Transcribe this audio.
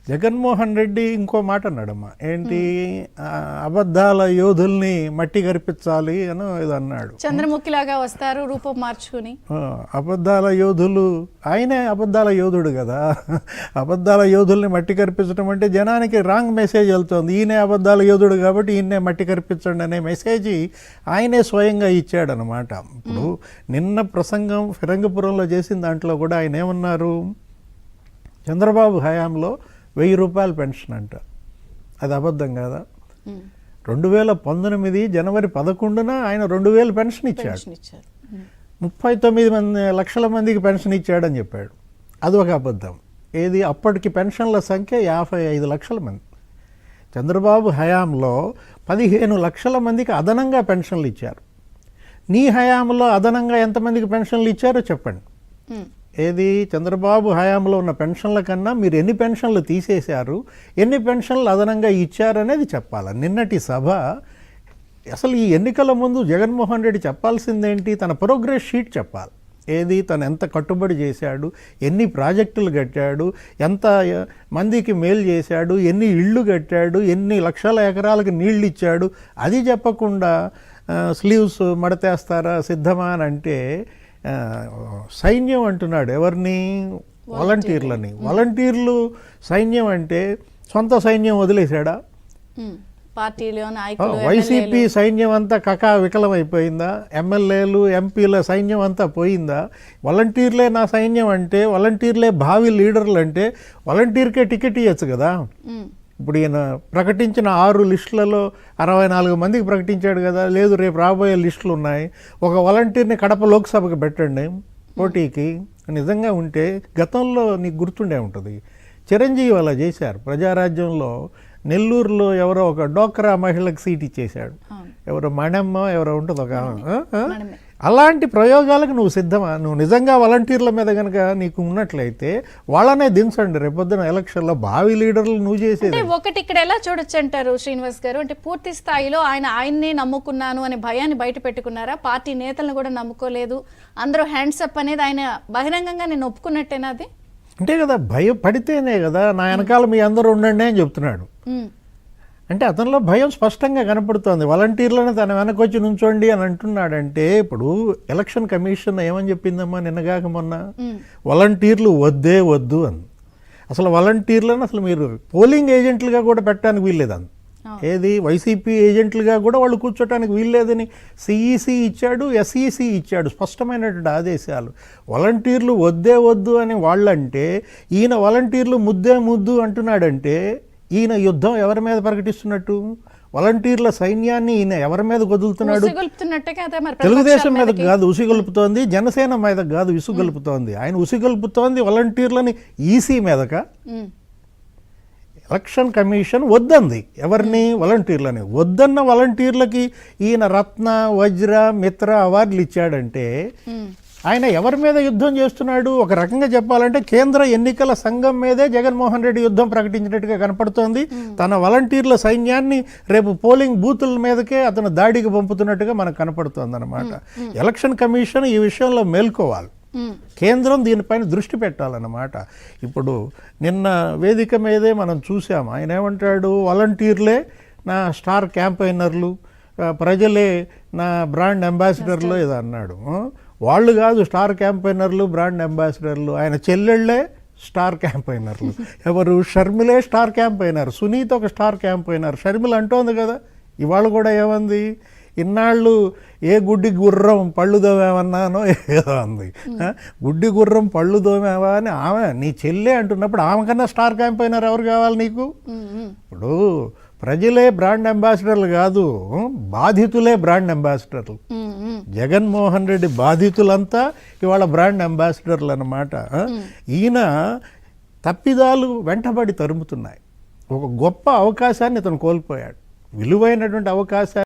జగన్మోహన్ రెడ్డి ఇంకో మాట అన్నాడమ్మా, ఏంటి అబద్ధాల యోధుల్ని మట్టి కరిపించాలి అని ఇది అన్నాడు. చంద్రముఖిలాగా వస్తారు రూపం మార్చుకుని. అబద్ధాల యోధులు, ఆయనే అబద్ధాల యోధుడు కదా. అబద్ధాల యోధుల్ని మట్టి కరిపించడం అంటే జనానికి రాంగ్ మెసేజ్ వెళ్తుంది. ఈయనే అబద్ధాల యోధుడు కాబట్టి ఈయనే మట్టి కరిపించండి అనే మెసేజ్ ఆయనే స్వయంగా ఇచ్చాడనమాట. ఇప్పుడు నిన్న ప్రసంగం ఫిరంగిపురంలో చేసిన దాంట్లో కూడా ఆయన ఏమన్నారు, చంద్రబాబు హయాంలో 1000 రూపాయల పెన్షన్ అంట. అది అబద్ధం కదా. 2019 జనవరి 11న ఆయన 2000 పెన్షన్ ఇచ్చాడు. 39 లక్షల మందికి పెన్షన్ ఇచ్చాడని చెప్పాడు. అది ఒక అబద్ధం. ఏది, అప్పటికి పెన్షన్ల సంఖ్య 55 లక్షల మంది. చంద్రబాబు హయాంలో 15 లక్షల మందికి అదనంగా పెన్షన్లు ఇచ్చారు. నీ హయాంలో అదనంగా ఎంతమందికి పెన్షన్లు ఇచ్చారో చెప్పండి. ఏది, చంద్రబాబు హయాంలో ఉన్న పెన్షన్ల కన్నా మీరు ఎన్ని పెన్షన్లు తీసేశారు, ఎన్ని పెన్షన్లు అదనంగా ఇచ్చారనేది చెప్పాలి. నిన్నటి సభ అసలు ఈ ఎన్నికల ముందు జగన్మోహన్ రెడ్డి చెప్పాల్సిందేంటి, తన ప్రోగ్రెస్ షీట్ చెప్పాలి. ఏది, తను ఎంత కట్టుబడి చేశాడు, ఎన్ని ప్రాజెక్టులు కట్టాడు, ఎంత మందికి మేలు చేశాడు, ఎన్ని ఇళ్ళు కట్టాడు, ఎన్ని లక్షల ఎకరాలకు నీళ్ళు ఇచ్చాడు, అది చెప్పకుండా స్లీవ్స్ మడతేస్తారా సిద్ధమా అని అంటే సైన్యం అంటున్నాడు. ఎవరిని? వాలంటీర్లని. వాలంటీర్లు సైన్యం అంటే సొంత సైన్యం వదిలేశాడా? వైసీపీ సైన్యం అంతా కకా వికలమైపోయిందా? ఎమ్మెల్యేలు ఎంపీల సైన్యం అంతా పోయిందా? వాలంటీర్లే నా సైన్యం అంటే, వాలంటీర్లే భావి లీడర్లు అంటే వాలంటీర్కే టికెట్ ఇవ్వచ్చు కదా. ఇప్పుడు ఈయన ప్రకటించిన 6 లిస్టులలో 64 మందికి ప్రకటించాడు కదా. లేదు, రేపు రాబోయే లిస్టులు ఉన్నాయి. ఒక వాలంటీర్ని కడప లోక్సభకు పెట్టండి పోటీకి. నిజంగా ఉంటే గతంలో నీకు గుర్తుండే ఉంటుంది, చిరంజీవి అలా చేశారు. ప్రజారాజ్యంలో నెల్లూరులో ఎవరో ఒక డోక్రా మహిళకు సీట్ ఇచ్చేశాడు. ఎవరో మణమ్మ ఎవరో ఉంటుంది ఒక. అలాంటి ప్రయోగాలకు నువ్వు సిద్ధమా? నువ్వు నిజంగా వాలంటీర్ల మీద కనుక నీకు ఉన్నట్లయితే వాళ్ళనే దించండి రేపొద్దున ఎలక్షన్లో. భావి లీడర్లు నువ్వు చేసేది ఒకటి. ఇక్కడ ఎలా చూడొచ్చు అంటారు శ్రీనివాస్ గారు, అంటే పూర్తి స్థాయిలో ఆయన్నే నమ్ముకున్నాను అనే భయాన్ని బయట పెట్టుకున్నారా? పార్టీ నేతలను కూడా నమ్ముకోలేదు, అందరూ హ్యాండ్స్ అప్ అనేది ఆయన బహిరంగంగా నేను ఒప్పుకున్నట్టేనా? అది అంటే కదా, భయపడితేనే కదా నా వెనకాల మీ అందరూ ఉండండి అని చెప్తున్నాడు. అంటే అతనిలో భయం స్పష్టంగా కనపడుతోంది. వాలంటీర్లను తన వెనకొచ్చి నుంచోండి అని అంటున్నాడంటే, ఇప్పుడు ఎలక్షన్ కమిషన్ ఏమని చెప్పిందమ్మా నిన్నగాక మొన్న, వాలంటీర్లు వద్దే వద్దు అని. అసలు వాలంటీర్లను అసలు మీరు పోలింగ్ ఏజెంట్లుగా కూడా పెట్టడానికి వీల్లేదని. ఏది, వైసీపీ ఏజెంట్లుగా కూడా వాళ్ళు కూర్చోటానికి వీల్లేదని సిఈసి ఇచ్చాడు, ఎస్ఈసి ఇచ్చాడు స్పష్టమైనటువంటి ఆదేశాలు. వాలంటీర్లు వద్దే వద్దు అని వాళ్ళంటే, ఈయన వాలంటీర్లు ముద్దే ముద్దు అంటున్నాడంటే ఈయన యుద్ధం ఎవరి మీద ప్రకటిస్తున్నట్టు? వాలంటీర్ల సైన్యాన్ని ఈయన ఎవరి మీద వదులుతున్నాడు? తెలుగుదేశం మీద కాదు ఉసిగొలుపుతోంది, జనసేన మీద కాదు విసుగొలుపుతోంది. ఆయన ఉసిగొలుపుతోంది వాలంటీర్లని ఈసీ మీదక. ఎలక్షన్ కమిషన్ వద్దంది ఎవరిని? వాలంటీర్లని. వద్దన్న వాలంటీర్లకి ఈయన రత్న, వజ్ర, మిత్ర అవార్డులు ఇచ్చాడంటే ఆయన ఎవరి మీద యుద్ధం చేస్తున్నాడు? ఒక రకంగా చెప్పాలంటే కేంద్ర ఎన్నికల సంఘం మీదే జగన్మోహన్ రెడ్డి యుద్ధం ప్రకటించినట్టుగా కనపడుతోంది. తన వాలంటీర్ల సైన్యాన్ని రేపు పోలింగ్ బూతుల మీదకే అతను దాడికి పంపుతున్నట్టుగా మనకు కనపడుతోంది అనమాట. ఎలక్షన్ కమిషన్ ఈ విషయంలో మేల్కోవాలి, కేంద్రం దీనిపైన దృష్టి పెట్టాలన్నమాట. ఇప్పుడు నిన్న వేదిక మీదే మనం చూసాం, ఆయన ఏమంటాడు, వాలంటీర్లే నా స్టార్ క్యాంపెయినర్లు, ప్రజలే నా బ్రాండ్ అంబాసిడర్లు ఏదో అన్నాడు. వాళ్ళు కాదు స్టార్ క్యాంపెయినర్లు, బ్రాండ్ అంబాసిడర్లు, ఆయన చెల్లెళ్ళే స్టార్ క్యాంపెయినర్లు. ఎవరు? షర్మిలే స్టార్ క్యాంపెయినర్, సునీత ఒక స్టార్ క్యాంపెయినర్. షర్మిల అంటోంది కదా ఇవాళ కూడా, ఏమంది, ఇన్నాళ్ళు ఏ గుడ్డి గుర్రం పళ్ళు దోమేమన్నానో ఏదో అంది. గుడ్డి గుర్రం పళ్ళు దోమేవా అని ఆమె నీ చెల్లె అంటున్నప్పుడు ఆమె కన్నా స్టార్ క్యాంపెయినర్ ఎవరు కావాలి నీకు? ఇప్పుడు ప్రజలే బ్రాండ్ అంబాసిడర్లు కాదు, బాధితులే బ్రాండ్ అంబాసిడర్లు. జగన్మోహన్ రెడ్డి బాధితులంతా ఇవాళ బ్రాండ్ అంబాసిడర్లు అన్నమాట. ఈయన తప్పిదాలు వెంటబడి తరుముతున్నాయి. ఒక గొప్ప అవకాశాన్ని ఇతను కోల్పోయాడు, విలువైనటువంటి అవకాశాన్ని.